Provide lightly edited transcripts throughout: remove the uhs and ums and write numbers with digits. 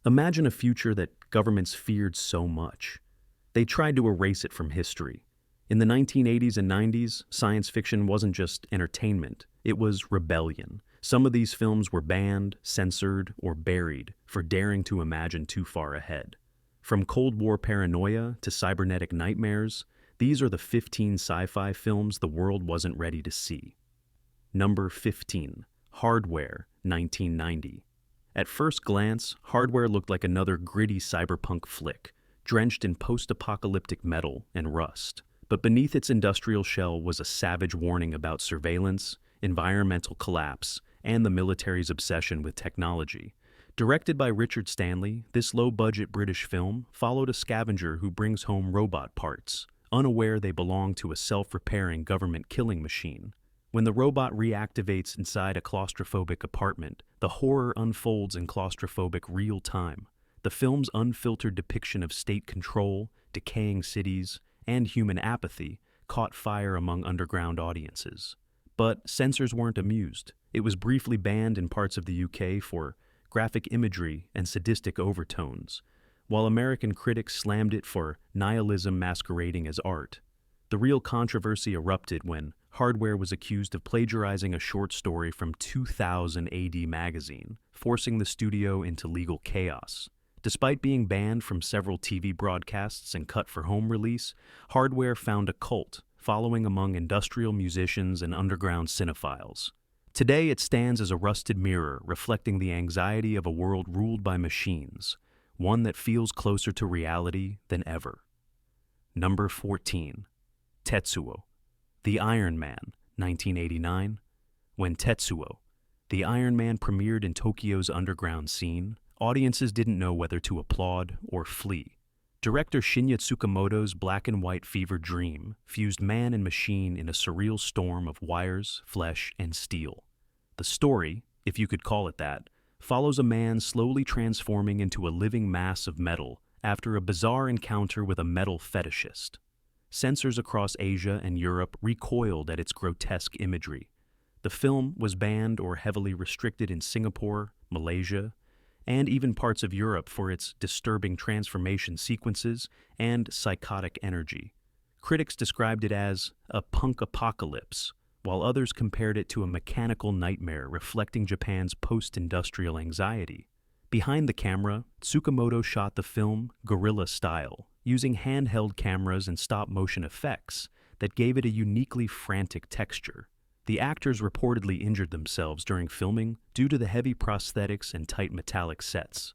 Imagine a future that governments feared so much. They tried to erase it from history. In the 1980s and 90s, science fiction wasn't just entertainment, it was rebellion. Some of these films were banned, censored, or buried for daring to imagine too far ahead. From Cold War paranoia to cybernetic nightmares, these are the 15 sci-fi films the world wasn't ready to see. Number 15. Hardware, 1990. At first glance, Hardware looked like another gritty cyberpunk flick, drenched in post-apocalyptic metal and rust. But beneath its industrial shell was a savage warning about surveillance, environmental collapse, and the military's obsession with technology. Directed by Richard Stanley, this low-budget British film followed a scavenger who brings home robot parts, unaware they belong to a self-repairing government killing machine. When the robot reactivates inside a claustrophobic apartment, the horror unfolds in claustrophobic real time. The film's unfiltered depiction of state control, decaying cities, and human apathy caught fire among underground audiences. But censors weren't amused. It was briefly banned in parts of the UK for graphic imagery and sadistic overtones, while American critics slammed it for nihilism masquerading as art. The real controversy erupted when Hardware was accused of plagiarizing a short story from 2000 AD magazine, forcing the studio into legal chaos. Despite being banned from several TV broadcasts and cut for home release, Hardware found a cult following among industrial musicians and underground cinephiles. Today it stands as a rusted mirror reflecting the anxiety of a world ruled by machines, one that feels closer to reality than ever. Number 14. Tetsuo, The Iron Man, 1989. When Tetsuo, The Iron Man premiered in Tokyo's underground scene, audiences didn't know whether to applaud or flee. Director Shinya Tsukamoto's black and white fever dream fused man and machine in a surreal storm of wires, flesh, and steel. The story, if you could call it that, follows a man slowly transforming into a living mass of metal after a bizarre encounter with a metal fetishist. Censors across Asia and Europe recoiled at its grotesque imagery. The film was banned or heavily restricted in Singapore, Malaysia, and even parts of Europe for its disturbing transformation sequences and psychotic energy. Critics described it as a punk apocalypse, while others compared it to a mechanical nightmare reflecting Japan's post-industrial anxiety. Behind the camera, Tsukamoto shot the film guerrilla style, using handheld cameras and stop-motion effects that gave it a uniquely frantic texture. The actors reportedly injured themselves during filming due to the heavy prosthetics and tight metallic sets.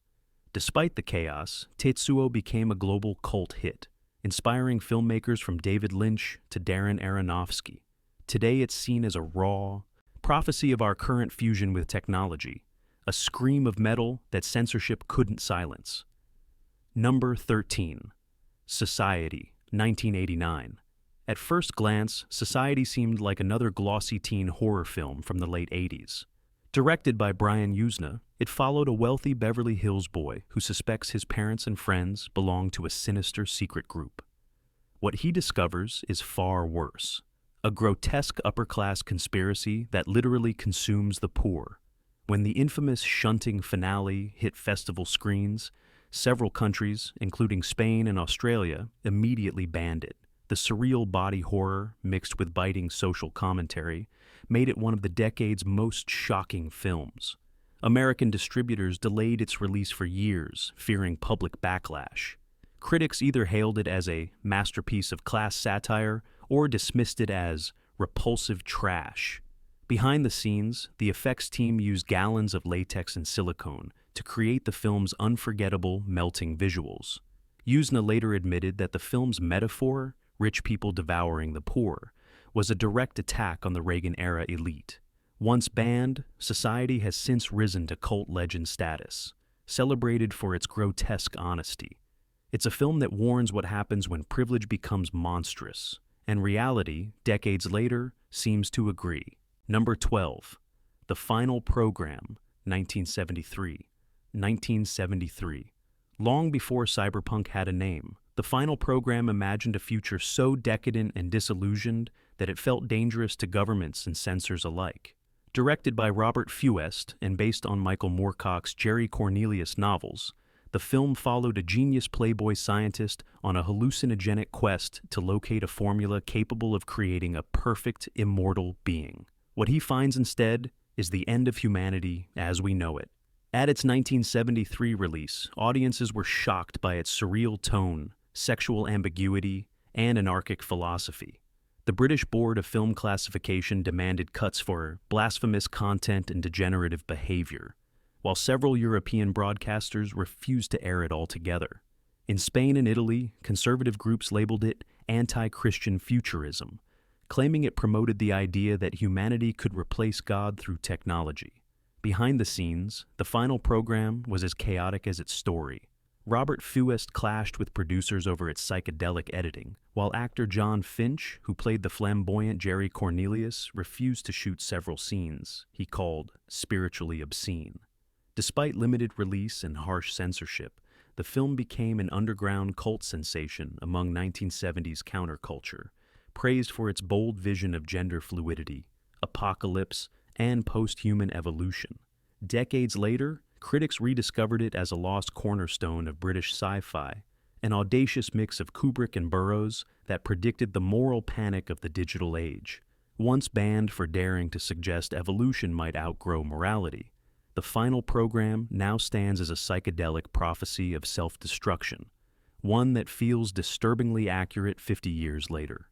Despite the chaos, Tetsuo became a global cult hit, inspiring filmmakers from David Lynch to Darren Aronofsky. Today it's seen as a raw prophecy of our current fusion with technology, a scream of metal that censorship couldn't silence. Number 13. Society, 1989. At first glance, Society seemed like another glossy teen horror film from the late 80s. Directed by Brian Yuzna, it followed a wealthy Beverly Hills boy who suspects his parents and friends belong to a sinister secret group. What he discovers is far worse. A grotesque upper-class conspiracy that literally consumes the poor. When the infamous shunting finale hit festival screens, several countries, including Spain and Australia, immediately banned it. The surreal body horror, mixed with biting social commentary, made it one of the decade's most shocking films. American distributors delayed its release for years, fearing public backlash. Critics either hailed it as a masterpiece of class satire or dismissed it as repulsive trash. Behind the scenes, the effects team used gallons of latex and silicone to create the film's unforgettable, melting visuals. Yuzna later admitted that the film's metaphor, rich people devouring the poor, was a direct attack on the Reagan-era elite. Once banned, Society has since risen to cult legend status, celebrated for its grotesque honesty. It's a film that warns what happens when privilege becomes monstrous, and reality, decades later, seems to agree. Number 12. The Final Program, 1973. 1973. Long before cyberpunk had a name, The Final Program imagined a future so decadent and disillusioned that it felt dangerous to governments and censors alike. Directed by Robert Fuest and based on Michael Moorcock's Jerry Cornelius novels, The film followed a genius playboy scientist on a hallucinogenic quest to locate a formula capable of creating a perfect, immortal being. What he finds instead is the end of humanity as we know it. At its 1973 release, audiences were shocked by its surreal tone, sexual ambiguity, and anarchic philosophy. The British Board of Film Classification demanded cuts for blasphemous content and degenerative behavior, while several European broadcasters refused to air it altogether. In Spain and Italy, conservative groups labeled it anti-Christian futurism, claiming it promoted the idea that humanity could replace God through technology. Behind the scenes, the final program was as chaotic as its story. Robert Fuest clashed with producers over its psychedelic editing, while actor John Finch, who played the flamboyant Jerry Cornelius, refused to shoot several scenes he called spiritually obscene. Despite limited release and harsh censorship, the film became an underground cult sensation among 1970s counterculture, praised for its bold vision of gender fluidity, apocalypse, and post-human evolution. Decades later, critics rediscovered it as a lost cornerstone of British sci-fi, an audacious mix of Kubrick and Burroughs that predicted the moral panic of the digital age. Once banned for daring to suggest evolution might outgrow morality, the final program now stands as a psychedelic prophecy of self-destruction, one that feels disturbingly accurate 50 years later.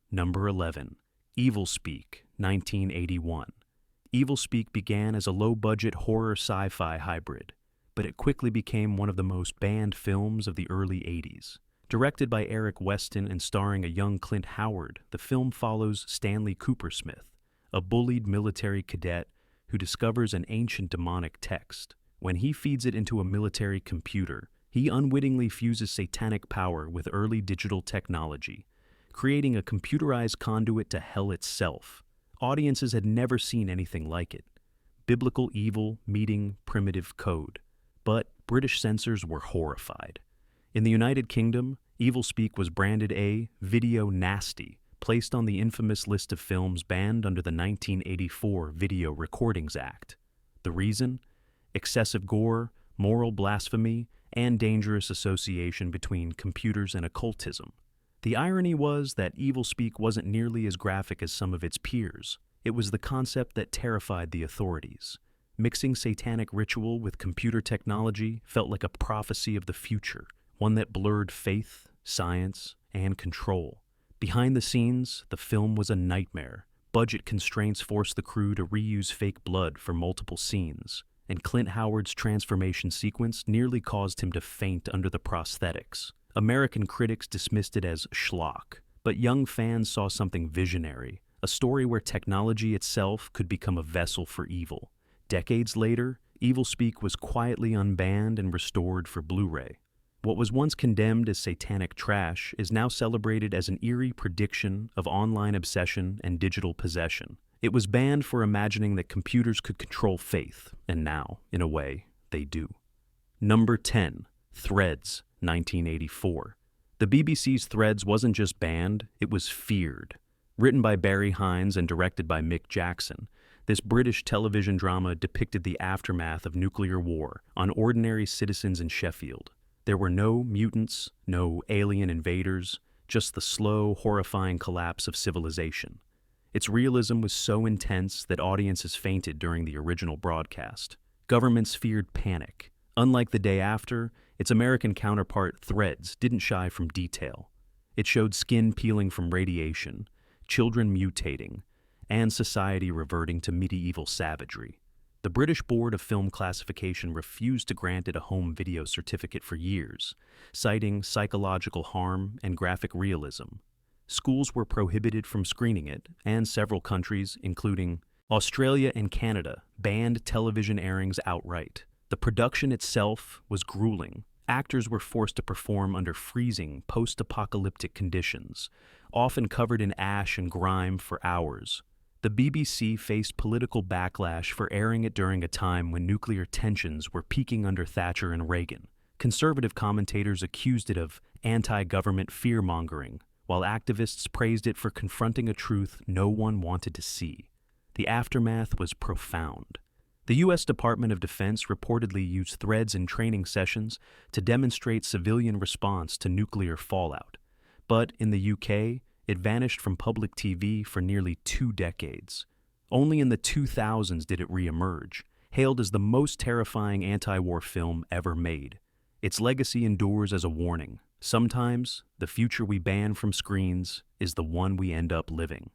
Number 11. Evilspeak, 1981. Evilspeak began as a low-budget horror sci-fi hybrid, but it quickly became one of the most banned films of the early 80s. Directed by Eric Weston and starring a young Clint Howard, the film follows Stanley Coopersmith, a bullied military cadet who discovers an ancient demonic text. When he feeds it into a military computer, he unwittingly fuses satanic power with early digital technology, creating a computerized conduit to hell itself. Audiences had never seen anything like it. Biblical evil meeting primitive code. But British censors were horrified. In the United Kingdom, Evilspeak was branded a video nasty, placed on the infamous list of films banned under the 1984 Video Recordings Act. The reason? Excessive gore, moral blasphemy, and dangerous association between computers and occultism. The irony was that Evilspeak wasn't nearly as graphic as some of its peers. It was the concept that terrified the authorities. Mixing satanic ritual with computer technology felt like a prophecy of the future, one that blurred faith, science, and control. Behind the scenes, the film was a nightmare. Budget constraints forced the crew to reuse fake blood for multiple scenes, and Clint Howard's transformation sequence nearly caused him to faint under the prosthetics. American critics dismissed it as schlock, but young fans saw something visionary, a story where technology itself could become a vessel for evil. Decades later, Evilspeak was quietly unbanned and restored for Blu-ray. What was once condemned as satanic trash is now celebrated as an eerie prediction of online obsession and digital possession. It was banned for imagining that computers could control faith, and now, in a way, they do. Number 10. Threads, 1984. The BBC's Threads wasn't just banned, it was feared. Written by Barry Hines and directed by Mick Jackson, this British television drama depicted the aftermath of nuclear war on ordinary citizens in Sheffield. There were no mutants, no alien invaders, just the slow, horrifying collapse of civilization. Its realism was so intense that audiences fainted during the original broadcast. Governments feared panic. Unlike The Day After, its American counterpart, Threads, didn't shy from detail. It showed skin peeling from radiation, children mutating, and society reverting to medieval savagery. The British Board of Film Classification refused to grant it a home video certificate for years, citing psychological harm and graphic realism. Schools were prohibited from screening it, and several countries, including Australia and Canada, banned television airings outright. The production itself was grueling. Actors were forced to perform under freezing, post-apocalyptic conditions, often covered in ash and grime for hours. The BBC faced political backlash for airing it during a time when nuclear tensions were peaking under Thatcher and Reagan. Conservative commentators accused it of anti-government fear-mongering, while activists praised it for confronting a truth no one wanted to see. The aftermath was profound. The U.S. Department of Defense reportedly used threads in training sessions to demonstrate civilian response to nuclear fallout. But in the UK, it vanished from public TV for nearly 2 decades. Only in the 2000s did it re-emerge, hailed as the most terrifying anti-war film ever made. Its legacy endures as a warning. Sometimes, the future we ban from screens is the one we end up living.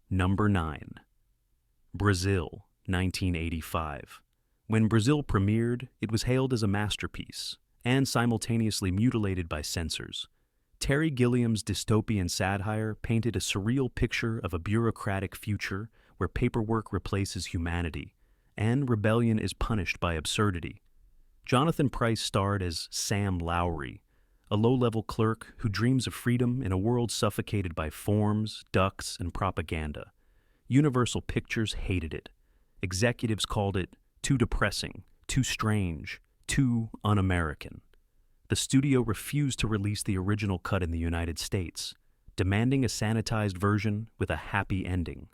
Number 9. Brazil, 1985. When Brazil premiered, it was hailed as a masterpiece, and simultaneously mutilated by censors. Terry Gilliam's dystopian satire painted a surreal picture of a bureaucratic future where paperwork replaces humanity, and rebellion is punished by absurdity. Jonathan Pryce starred as Sam Lowry, a low-level clerk who dreams of freedom in a world suffocated by forms, ducts, and propaganda. Universal Pictures hated it. Executives called it too depressing, too strange, too un-American. The studio refused to release the original cut in the United States, demanding a sanitized version with a happy ending.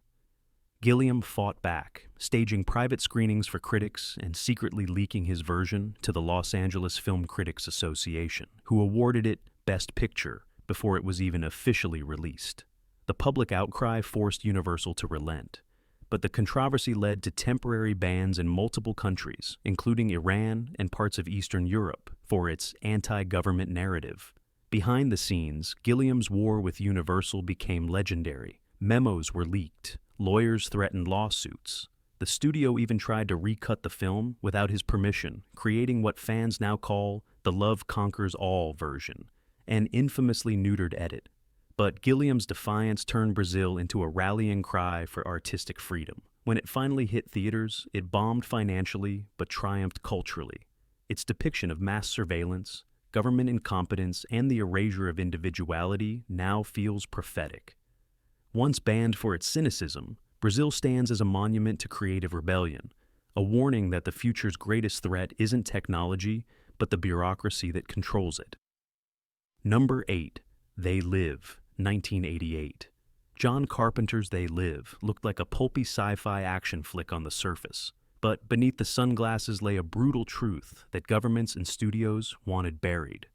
Gilliam fought back, staging private screenings for critics and secretly leaking his version to the Los Angeles Film Critics Association, who awarded it Best Picture before it was even officially released. The public outcry forced Universal to relent, but the controversy led to temporary bans in multiple countries, including Iran and parts of Eastern Europe, for its anti-government narrative. Behind the scenes, Gilliam's war with Universal became legendary. Memos were leaked. Lawyers threatened lawsuits. The studio even tried to recut the film without his permission, creating what fans now call the Love Conquers All version, an infamously neutered edit. But Gilliam's defiance turned Brazil into a rallying cry for artistic freedom. When it finally hit theaters, it bombed financially but triumphed culturally. Its depiction of mass surveillance, government incompetence, and the erasure of individuality now feels prophetic. Once banned for its cynicism, Brazil stands as a monument to creative rebellion, a warning that the future's greatest threat isn't technology, but the bureaucracy that controls it. Number 8. They Live, 1988. John Carpenter's They Live looked like a pulpy sci-fi action flick on the surface, but beneath the sunglasses lay a brutal truth that governments and studios wanted buried.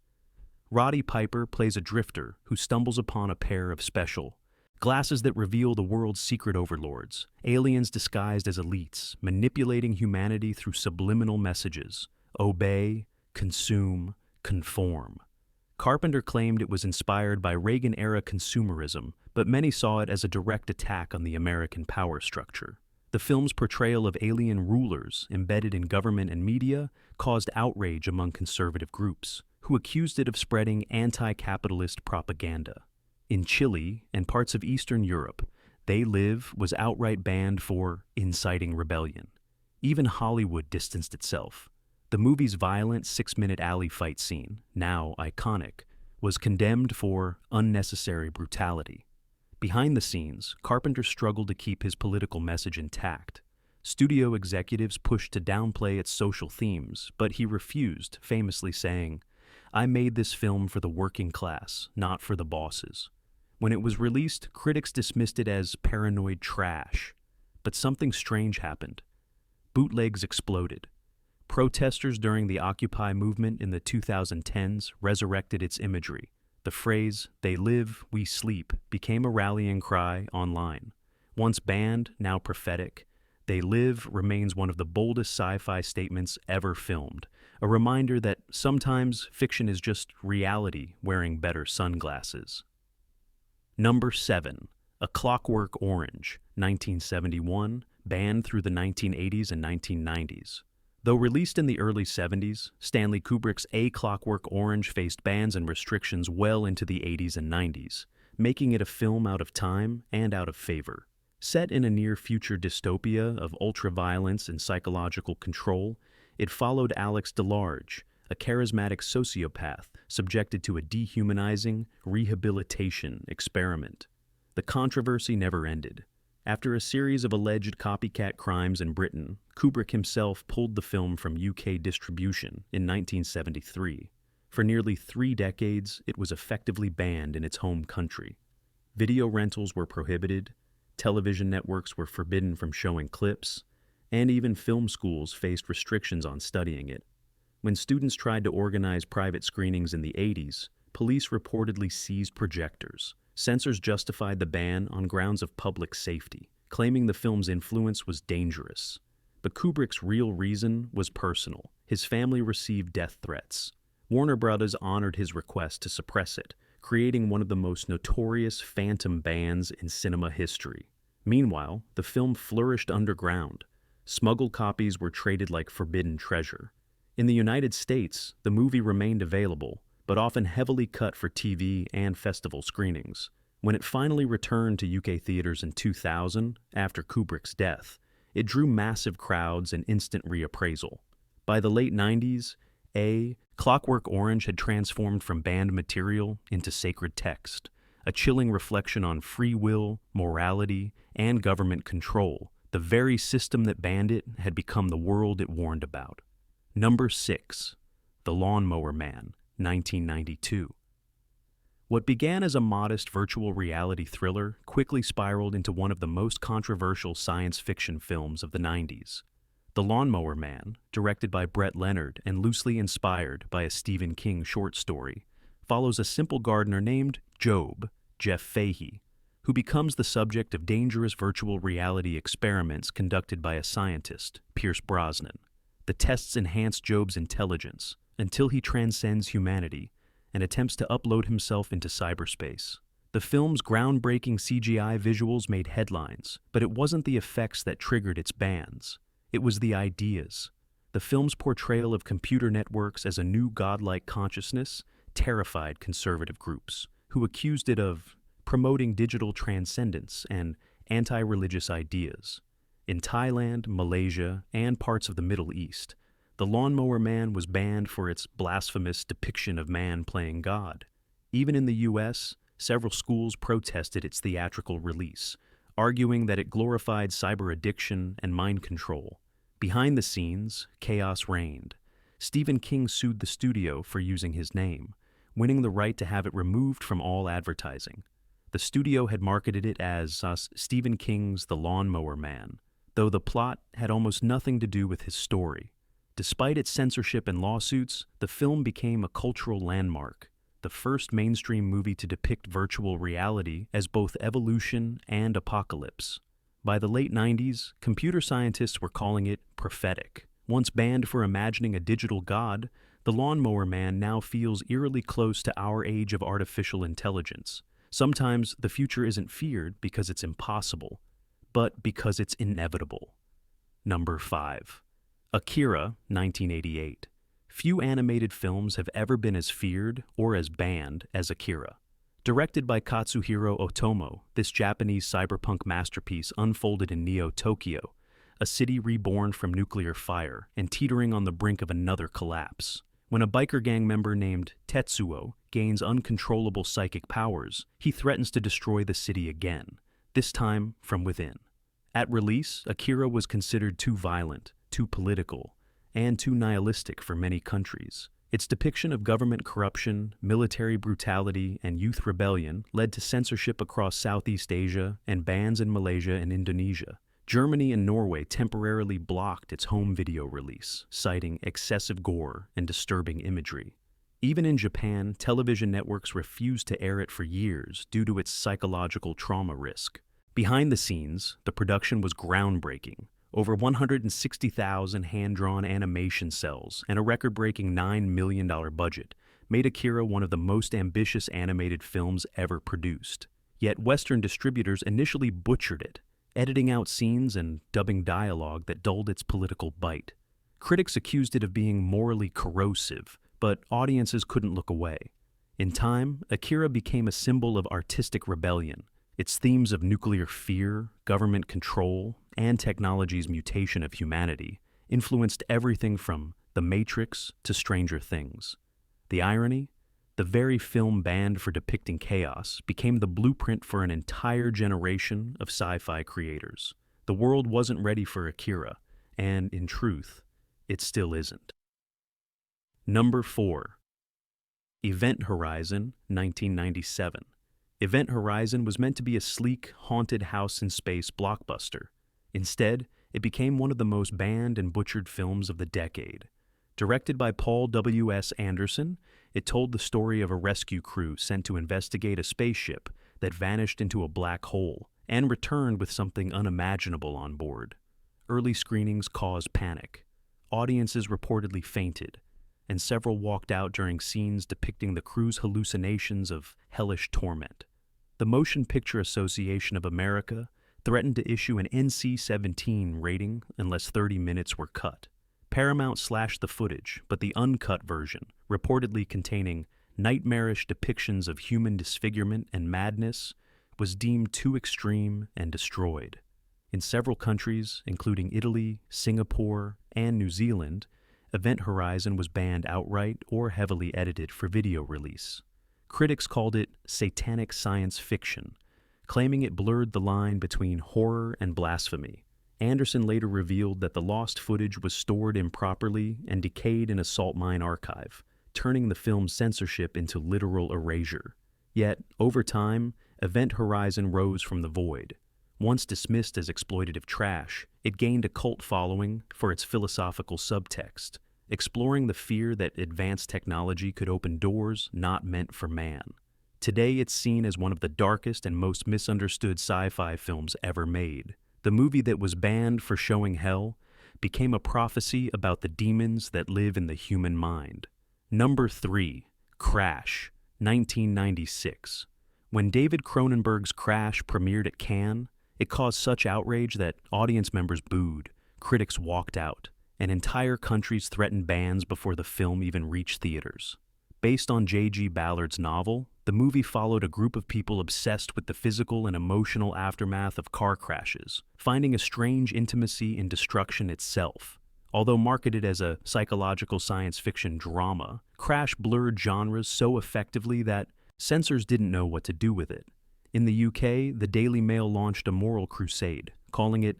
Roddy Piper plays a drifter who stumbles upon a pair of special glasses that reveal the world's secret overlords, aliens disguised as elites, manipulating humanity through subliminal messages: obey, consume, conform. Carpenter claimed it was inspired by Reagan-era consumerism, but many saw it as a direct attack on the American power structure. The film's portrayal of alien rulers embedded in government and media caused outrage among conservative groups, who accused it of spreading anti-capitalist propaganda. In Chile and parts of Eastern Europe, They Live was outright banned for inciting rebellion. Even Hollywood distanced itself. The movie's violent 6-minute alley fight scene, now iconic, was condemned for unnecessary brutality. Behind the scenes, Carpenter struggled to keep his political message intact. Studio executives pushed to downplay its social themes, but he refused, famously saying, "I made this film for the working class, not for the bosses." When it was released, critics dismissed it as paranoid trash. But something strange happened. Bootlegs exploded. Protesters during the Occupy movement in the 2010s resurrected its imagery. The phrase, "They live, we sleep," became a rallying cry online. Once banned, now prophetic, They Live remains one of the boldest sci-fi statements ever filmed, a reminder that sometimes fiction is just reality wearing better sunglasses. Number 7. A Clockwork Orange, 1971, banned through the 1980s and 1990s. Though released in the early 70s, Stanley Kubrick's A Clockwork Orange faced bans and restrictions well into the 80s and 90s, making it a film out of time and out of favor. Set in a near-future dystopia of ultra-violence and psychological control, it followed Alex DeLarge, a charismatic sociopath subjected to a dehumanizing rehabilitation experiment. The controversy never ended. After a series of alleged copycat crimes in Britain, Kubrick himself pulled the film from UK distribution in 1973. For nearly 3 decades, it was effectively banned in its home country. Video rentals were prohibited, television networks were forbidden from showing clips, and even film schools faced restrictions on studying it. When students tried to organize private screenings in the 80s, police reportedly seized projectors. Censors justified the ban on grounds of public safety, claiming the film's influence was dangerous. But Kubrick's real reason was personal. His family received death threats. Warner Brothers honored his request to suppress it, creating one of the most notorious phantom bans in cinema history. Meanwhile, the film flourished underground. Smuggled copies were traded like forbidden treasure. In the United States, the movie remained available, but often heavily cut for TV and festival screenings. When it finally returned to UK theaters in 2000, after Kubrick's death, it drew massive crowds and instant reappraisal. By the late 90s, Clockwork Orange had transformed from banned material into sacred text, a chilling reflection on free will, morality, and government control. The very system that banned it had become the world it warned about. Number 6. The Lawnmower Man, 1992. What began as a modest virtual reality thriller quickly spiraled into one of the most controversial science fiction films of the 90s. The Lawnmower Man, directed by Brett Leonard and loosely inspired by a Stephen King short story, follows a simple gardener named Job, Jeff Fahey, who becomes the subject of dangerous virtual reality experiments conducted by a scientist, Pierce Brosnan. The tests enhance Job's intelligence until he transcends humanity and attempts to upload himself into cyberspace. The film's groundbreaking CGI visuals made headlines, but it wasn't the effects that triggered its bans. It was the ideas. The film's portrayal of computer networks as a new godlike consciousness terrified conservative groups, who accused it of promoting digital transcendence and anti-religious ideas. In Thailand, Malaysia, and parts of the Middle East, The Lawnmower Man was banned for its blasphemous depiction of man playing God. Even in the U.S., several schools protested its theatrical release, arguing that it glorified cyber addiction and mind control. Behind the scenes, chaos reigned. Stephen King sued the studio for using his name, winning the right to have it removed from all advertising. The studio had marketed it as Stephen King's The Lawnmower Man, though the plot had almost nothing to do with his story. Despite its censorship and lawsuits, the film became a cultural landmark, the first mainstream movie to depict virtual reality as both evolution and apocalypse. By the late 90s, computer scientists were calling it prophetic. Once banned for imagining a digital god, The Lawnmower Man now feels eerily close to our age of artificial intelligence. Sometimes the future isn't feared because it's impossible, but because it's inevitable. Number 5. Akira, 1988. Few animated films have ever been as feared or as banned as Akira. Directed by Katsuhiro Otomo, this Japanese cyberpunk masterpiece unfolded in Neo-Tokyo, a city reborn from nuclear fire and teetering on the brink of another collapse. When a biker gang member named Tetsuo gains uncontrollable psychic powers, he threatens to destroy the city again, this time from within. At release, Akira was considered too violent, too political, and too nihilistic for many countries. Its depiction of government corruption, military brutality, and youth rebellion led to censorship across Southeast Asia and bans in Malaysia and Indonesia. Germany and Norway temporarily blocked its home video release, citing excessive gore and disturbing imagery. Even in Japan, television networks refused to air it for years due to its psychological trauma risk. Behind the scenes, the production was groundbreaking. Over 160,000 hand-drawn animation cells and a record-breaking $9 million budget made Akira one of the most ambitious animated films ever produced. Yet Western distributors initially butchered it, editing out scenes and dubbing dialogue that dulled its political bite. Critics accused it of being morally corrosive, but audiences couldn't look away. In time, Akira became a symbol of artistic rebellion. Its themes of nuclear fear, government control, and technology's mutation of humanity influenced everything from The Matrix to Stranger Things. The irony? The very film banned for depicting chaos became the blueprint for an entire generation of sci-fi creators. The world wasn't ready for Akira, and in truth, it still isn't. Number 4. Event Horizon, 1997. Event Horizon was meant to be a sleek, haunted house in space blockbuster. Instead, it became one of the most banned and butchered films of the decade. Directed by Paul W.S. Anderson, it told the story of a rescue crew sent to investigate a spaceship that vanished into a black hole and returned with something unimaginable on board. Early screenings caused panic. Audiences reportedly fainted, and several walked out during scenes depicting the crew's hallucinations of hellish torment. The Motion Picture Association of America threatened to issue an NC-17 rating unless 30 minutes were cut. Paramount slashed the footage, but the uncut version, reportedly containing nightmarish depictions of human disfigurement and madness, was deemed too extreme and destroyed. In several countries, including Italy, Singapore, and New Zealand, Event Horizon was banned outright or heavily edited for video release. Critics called it satanic science fiction, claiming it blurred the line between horror and blasphemy. Anderson later revealed that the lost footage was stored improperly and decayed in a salt mine archive, turning the film's censorship into literal erasure. Yet, over time, Event Horizon rose from the void. Once dismissed as exploitative trash, it gained a cult following for its philosophical subtext, exploring the fear that advanced technology could open doors not meant for man. Today, it's seen as one of the darkest and most misunderstood sci-fi films ever made. The movie that was banned for showing hell became a prophecy about the demons that live in the human mind. Number 3, Crash, 1996. When David Cronenberg's Crash premiered at Cannes, it caused such outrage that audience members booed, critics walked out, and entire countries threatened bans before the film even reached theaters. Based on J.G. Ballard's novel, the movie followed a group of people obsessed with the physical and emotional aftermath of car crashes, finding a strange intimacy in destruction itself. Although marketed as a psychological science fiction drama, Crash blurred genres so effectively that censors didn't know what to do with it. In the UK, the Daily Mail launched a moral crusade, calling it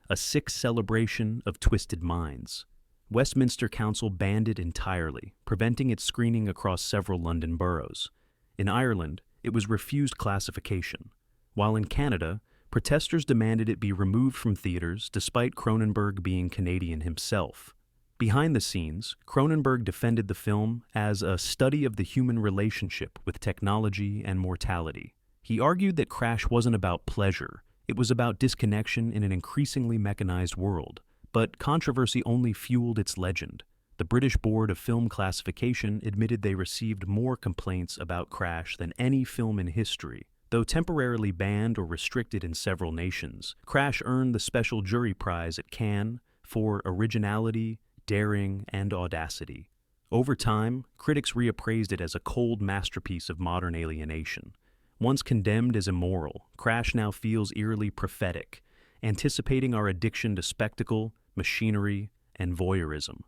a sick celebration of twisted minds. Westminster Council banned it entirely, preventing its screening across several London boroughs. In Ireland, it was refused classification, while in Canada, protesters demanded it be removed from theaters despite Cronenberg being Canadian himself. Behind the scenes, Cronenberg defended the film as a study of the human relationship with technology and mortality. He argued that Crash wasn't about pleasure, it was about disconnection in an increasingly mechanized world. But controversy only fueled its legend. The British Board of Film Classification admitted they received more complaints about Crash than any film in history. Though temporarily banned or restricted in several nations, Crash earned the Special Jury Prize at Cannes for originality, daring, and audacity. Over time, critics reappraised it as a cold masterpiece of modern alienation. Once condemned as immoral, Crash now feels eerily prophetic, anticipating our addiction to spectacle, machinery, and voyeurism.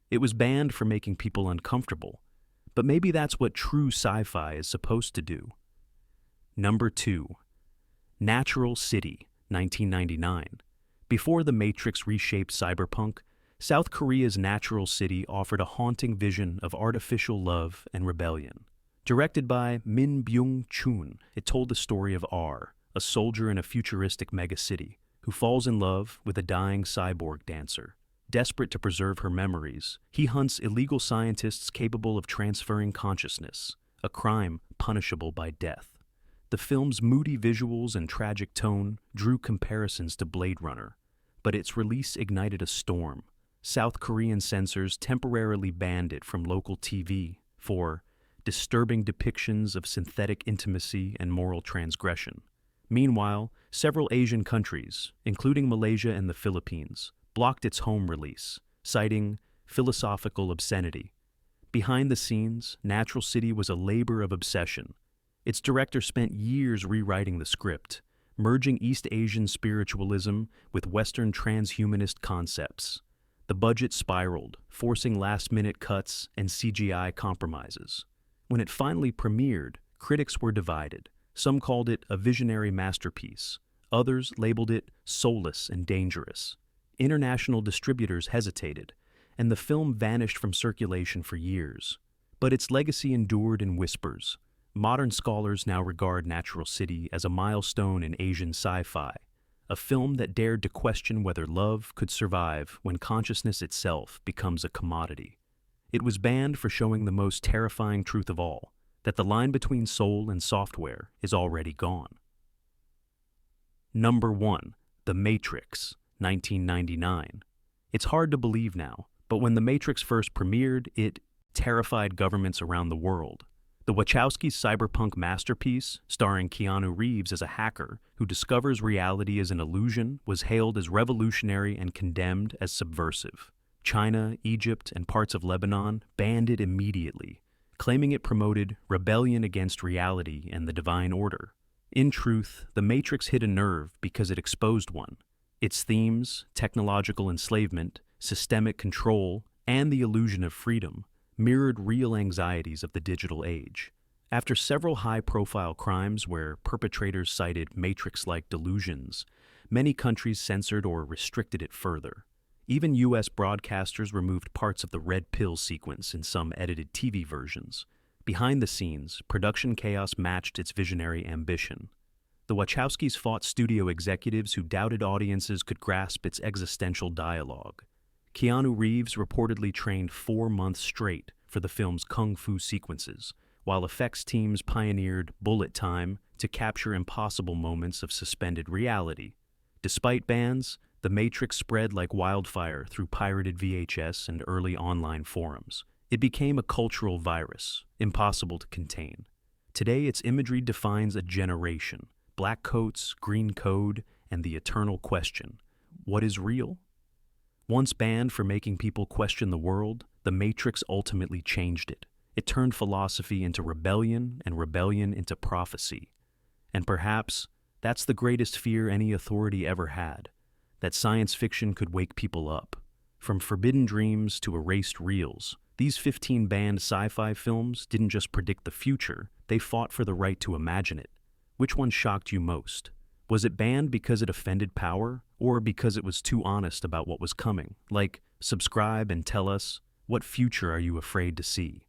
It was banned for making people uncomfortable, but maybe that's what true sci-fi is supposed to do. Number 2. Natural City, 1999. Before The Matrix reshaped cyberpunk, South Korea's Natural City offered a haunting vision of artificial love and rebellion. Directed by Min Byung-chun, it told the story of R, a soldier in a futuristic megacity, who falls in love with a dying cyborg dancer. Desperate to preserve her memories, he hunts illegal scientists capable of transferring consciousness, a crime punishable by death. The film's moody visuals and tragic tone drew comparisons to Blade Runner, but its release ignited a storm. South Korean censors temporarily banned it from local TV for disturbing depictions of synthetic intimacy and moral transgression. Meanwhile, several Asian countries, including Malaysia and the Philippines, blocked its home release, citing philosophical obscenity. Behind the scenes, Natural City was a labor of obsession. Its director spent years rewriting the script, merging East Asian spiritualism with Western transhumanist concepts. The budget spiraled, forcing last-minute cuts and CGI compromises. When it finally premiered, critics were divided. Some called it a visionary masterpiece. Others labeled it soulless and dangerous. International distributors hesitated, and the film vanished from circulation for years. But its legacy endured in whispers. Modern scholars now regard Natural City as a milestone in Asian sci-fi, a film that dared to question whether love could survive when consciousness itself becomes a commodity. It was banned for showing the most terrifying truth of all, that the line between soul and software is already gone. Number 1. The Matrix, 1999. It's hard to believe now, but when The Matrix first premiered, it terrified governments around the world. The Wachowskis' cyberpunk masterpiece, starring Keanu Reeves as a hacker who discovers reality as an illusion, was hailed as revolutionary and condemned as subversive. China, Egypt, and parts of Lebanon banned it immediately, claiming it promoted rebellion against reality and the divine order. In truth, The Matrix hit a nerve because it exposed one. Its themes, technological enslavement, systemic control, and the illusion of freedom, mirrored real anxieties of the digital age. After several high-profile crimes where perpetrators cited Matrix-like delusions, many countries censored or restricted it further. Even U.S. broadcasters removed parts of the red pill sequence in some edited TV versions. Behind the scenes, production chaos matched its visionary ambition. The Wachowskis fought studio executives who doubted audiences could grasp its existential dialogue. Keanu Reeves reportedly trained 4 months straight for the film's kung fu sequences, while effects teams pioneered bullet time to capture impossible moments of suspended reality. Despite bans, The Matrix spread like wildfire through pirated VHS and early online forums. It became a cultural virus, impossible to contain. Today, its imagery defines a generation. Black coats, green code, and the eternal question: what is real? Once banned for making people question the world, The Matrix ultimately changed it. It turned philosophy into rebellion and rebellion into prophecy. And perhaps that's the greatest fear any authority ever had, that science fiction could wake people up. From forbidden dreams to erased reels, these 15 banned sci-fi films didn't just predict the future, they fought for the right to imagine it. Which one shocked you most? Was it banned because it offended power, or because it was too honest about what was coming? Like, subscribe and tell us, what future are you afraid to see?